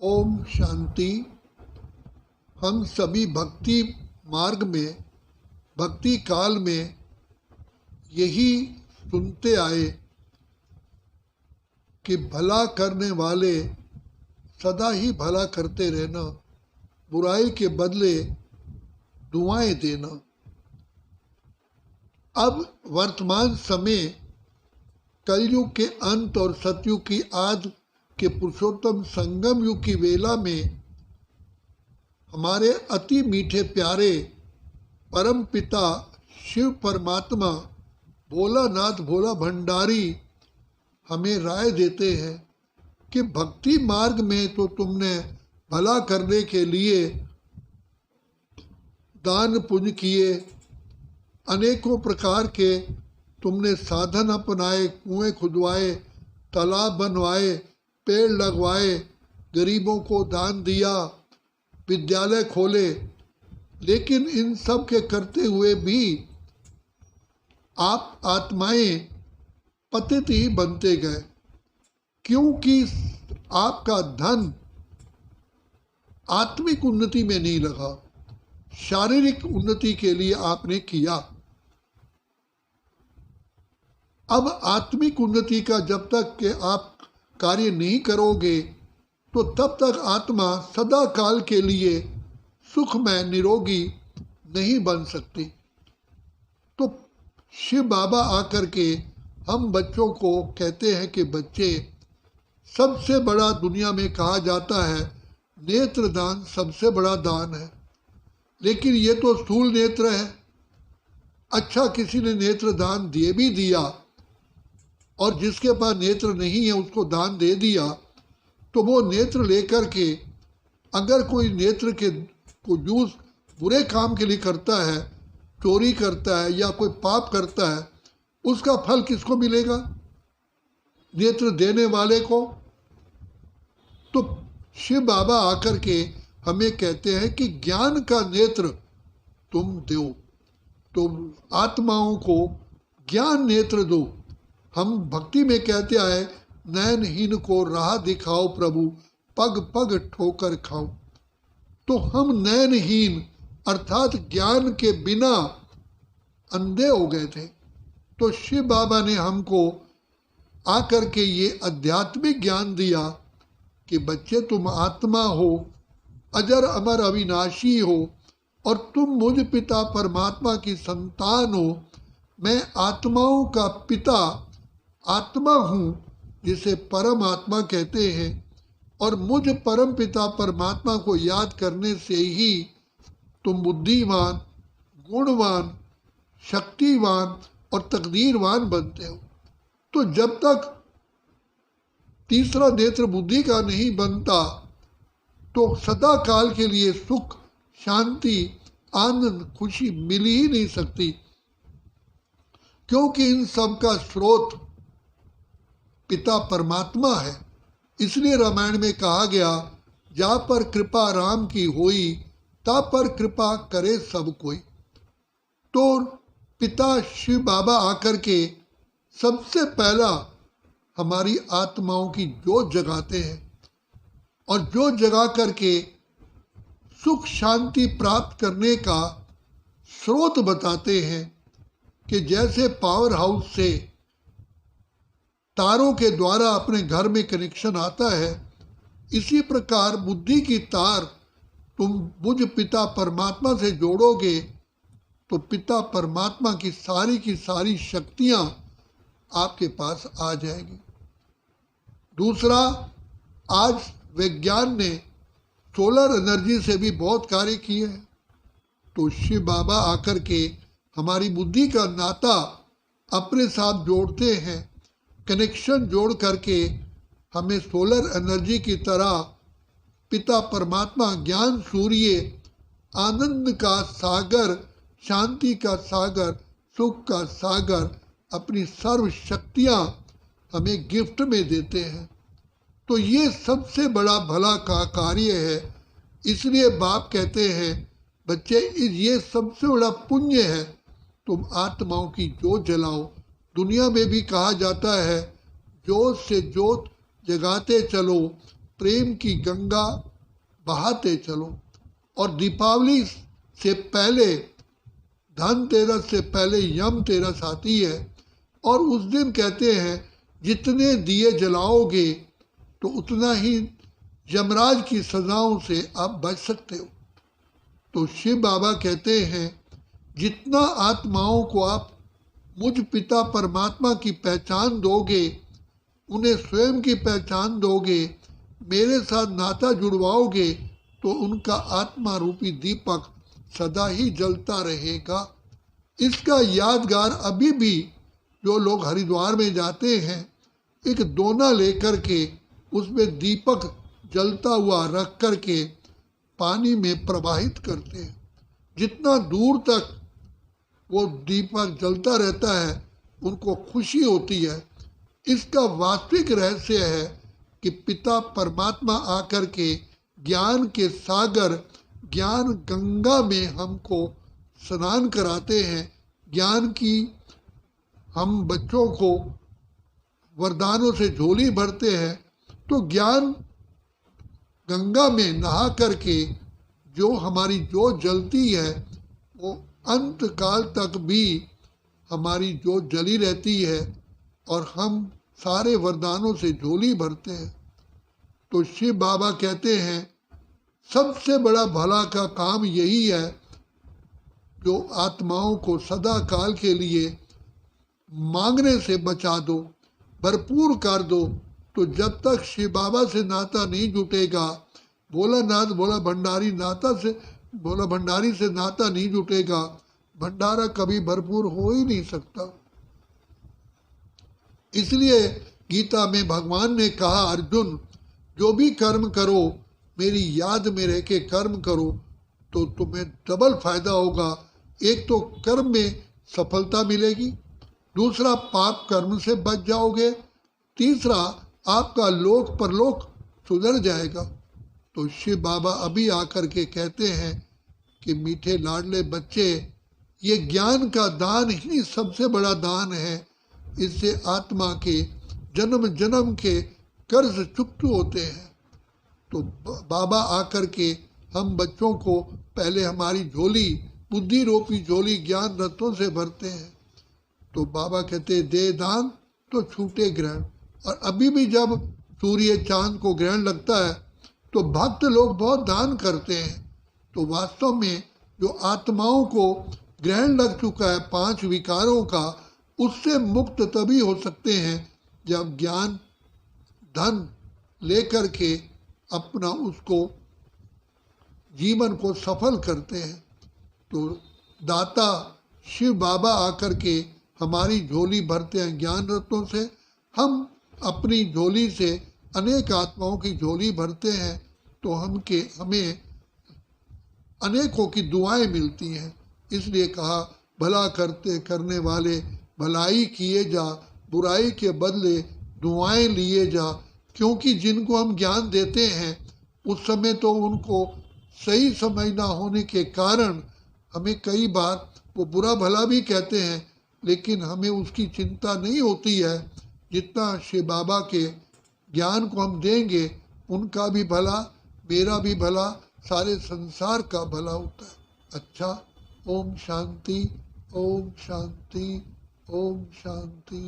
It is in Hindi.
ओम शांति। हम सभी भक्ति मार्ग में, भक्ति काल में यही सुनते आए कि भला करने वाले सदा ही भला करते रहना, बुराई के बदले दुआएं देना। अब वर्तमान समय कलयुग के अंत और सतयुग की आदि के पुरुषोत्तम संगम युग की वेला में हमारे अति मीठे प्यारे परम पिता शिव परमात्मा भोलानाथ भोला भंडारी हमें राय देते हैं कि भक्ति मार्ग में तो तुमने भला करने के लिए दान पुण्य किए, अनेकों प्रकार के तुमने साधन अपनाए, कुएं खुदवाए, तालाब बनवाए, पेड़ लगवाए, गरीबों को दान दिया, विद्यालय खोले, लेकिन इन सब के करते हुए भी आप आत्माएं पतित ही बनते गए, क्योंकि आपका धन आत्मिक उन्नति में नहीं लगा, शारीरिक उन्नति के लिए आपने किया। अब आत्मिक उन्नति का जब तक कि आप कार्य नहीं करोगे तो तब तक आत्मा सदा काल के लिए सुखमय निरोगी नहीं बन सकती। तो शिव बाबा आकर के हम बच्चों को कहते हैं कि बच्चे, सबसे बड़ा दुनिया में कहा जाता है नेत्र दान सबसे बड़ा दान है, लेकिन ये तो स्थूल नेत्र है। अच्छा, किसी ने नेत्र दान दिए भी दिया और जिसके पास नेत्र नहीं है उसको दान दे दिया, तो वो नेत्र लेकर के अगर कोई नेत्र के को यूज बुरे काम के लिए करता है, चोरी करता है या कोई पाप करता है, उसका फल किसको मिलेगा? नेत्र देने वाले को। तो शिव बाबा आकर के हमें कहते हैं कि ज्ञान का नेत्र तुम दो, तो आत्माओं को ज्ञान नेत्र दो। हम भक्ति में कहते आए, नयनहीन को राह दिखाओ प्रभु, पग पग ठोकर खाओ। तो हम नयनहीन अर्थात ज्ञान के बिना अंधे हो गए थे। तो शिव बाबा ने हमको आकर के ये आध्यात्मिक ज्ञान दिया कि बच्चे, तुम आत्मा हो, अजर अमर अविनाशी हो और तुम मुझ पिता परमात्मा की संतान हो। मैं आत्माओं का पिता आत्मा हूँ, जिसे परम आत्मा कहते हैं, और मुझ परम पिता परमात्मा को याद करने से ही तुम बुद्धिमान, गुणवान, शक्तिवान और तकदीरवान बनते हो। तो जब तक तीसरा नेत्र बुद्धि का नहीं बनता तो सदा काल के लिए सुख, शांति, आनंद, खुशी मिल ही नहीं सकती, क्योंकि इन सब का स्रोत पिता परमात्मा है। इसलिए रामायण में कहा गया, जा पर कृपा राम की होई, ता पर कृपा करे सब कोई। तो पिता शिव बाबा आकर के सबसे पहला हमारी आत्माओं की जोत जगाते हैं और जोत जगा करके सुख शांति प्राप्त करने का स्रोत बताते हैं कि जैसे पावर हाउस से तारों के द्वारा अपने घर में कनेक्शन आता है, इसी प्रकार बुद्धि की तार तुम मुझ पिता परमात्मा से जोड़ोगे तो पिता परमात्मा की सारी शक्तियां आपके पास आ जाएगी। दूसरा, आज विज्ञान ने सोलर एनर्जी से भी बहुत कार्य किए हैं। तो शिव बाबा आकर के हमारी बुद्धि का नाता अपने साथ जोड़ते हैं, कनेक्शन जोड़ करके हमें सोलर एनर्जी की तरह पिता परमात्मा ज्ञान सूर्य, आनंद का सागर, शांति का सागर, सुख का सागर, अपनी सर्व शक्तियाँ हमें गिफ्ट में देते हैं। तो ये सबसे बड़ा भला का कार्य है। इसलिए बाप कहते हैं, बच्चे, ये सबसे बड़ा पुण्य है, तुम आत्माओं की जोत जलाओ। दुनिया में भी कहा जाता है, जोत से जोत जगाते चलो, प्रेम की गंगा बहाते चलो। और दीपावली से पहले, धनतेरस से पहले यम तेरस आती है और उस दिन कहते हैं जितने दिए जलाओगे तो उतना ही यमराज की सजाओं से आप बच सकते हो। तो शिव बाबा कहते हैं जितना आत्माओं को आप मुझ पिता परमात्मा की पहचान दोगे, उन्हें स्वयं की पहचान दोगे, मेरे साथ नाता जुड़वाओगे, तो उनका आत्मा रूपी दीपक सदा ही जलता रहेगा। इसका यादगार अभी भी जो लोग हरिद्वार में जाते हैं एक दोना लेकर के उसमें दीपक जलता हुआ रख कर के पानी में प्रवाहित करते हैं। जितना दूर तक वो दीपक जलता रहता है उनको खुशी होती है। इसका वास्तविक रहस्य है कि पिता परमात्मा आकर के ज्ञान के सागर, ज्ञान गंगा में हमको स्नान कराते हैं। ज्ञान की हम बच्चों को वरदानों से झोली भरते हैं, तो ज्ञान गंगा में नहा करके जो हमारी जोत जलती है वो अंत काल तक भी हमारी जोत जली रहती है और हम सारे वरदानों से झोली भरते हैं। तो शिव बाबा कहते हैं सबसे बड़ा भला का काम यही है जो आत्माओं को सदा काल के लिए मांगने से बचा दो, भरपूर कर दो। तो जब तक शिव बाबा से नाता नहीं जुटेगा, भोलानाथ भोला भंडारी से नाता नहीं जुटेगा, भंडारा कभी भरपूर हो ही नहीं सकता। इसलिए गीता में भगवान ने कहा, अर्जुन जो भी कर्म करो मेरी याद में रह के कर्म करो तो तुम्हें डबल फायदा होगा। एक तो कर्म में सफलता मिलेगी, दूसरा पाप कर्म से बच जाओगे, तीसरा आपका लोक परलोक सुधर जाएगा। तो शिव बाबा अभी आकर के कहते हैं कि मीठे लाडले बच्चे, ये ज्ञान का दान ही सबसे बड़ा दान है। इससे आत्मा के जन्म जन्म के कर्ज चुकते होते हैं। तो बाबा आकर के हम बच्चों को पहले हमारी झोली, बुद्धि रूपी झोली ज्ञान रत्नों से भरते हैं। तो बाबा कहते दे दान तो छूटे ग्रहण। और अभी भी जब सूर्य चांद को ग्रहण लगता है तो भक्त लोग बहुत दान करते हैं। तो वास्तव में जो आत्माओं को ग्रहण लग चुका है 5 विकारों का, उससे मुक्त तभी हो सकते हैं जब ज्ञान धन लेकर के अपना उसको जीवन को सफल करते हैं। तो दाता शिव बाबा आकर के हमारी झोली भरते हैं ज्ञान रत्नों से। हम अपनी झोली से अनेक आत्माओं की झोली भरते हैं तो हमें अनेकों की दुआएं मिलती हैं। इसलिए कहा भला करने वाले भलाई किए जा, बुराई के बदले दुआएं लिए जा। क्योंकि जिनको हम ज्ञान देते हैं उस समय तो उनको सही समझ ना होने के कारण हमें कई बार वो बुरा भला भी कहते हैं, लेकिन हमें उसकी चिंता नहीं होती है। जितना शिव बाबा के ज्ञान को हम देंगे उनका भी भला, मेरा भी भला, सारे संसार का भला होता है। अच्छा, ओम शांति, ओम शांति, ओम शांति।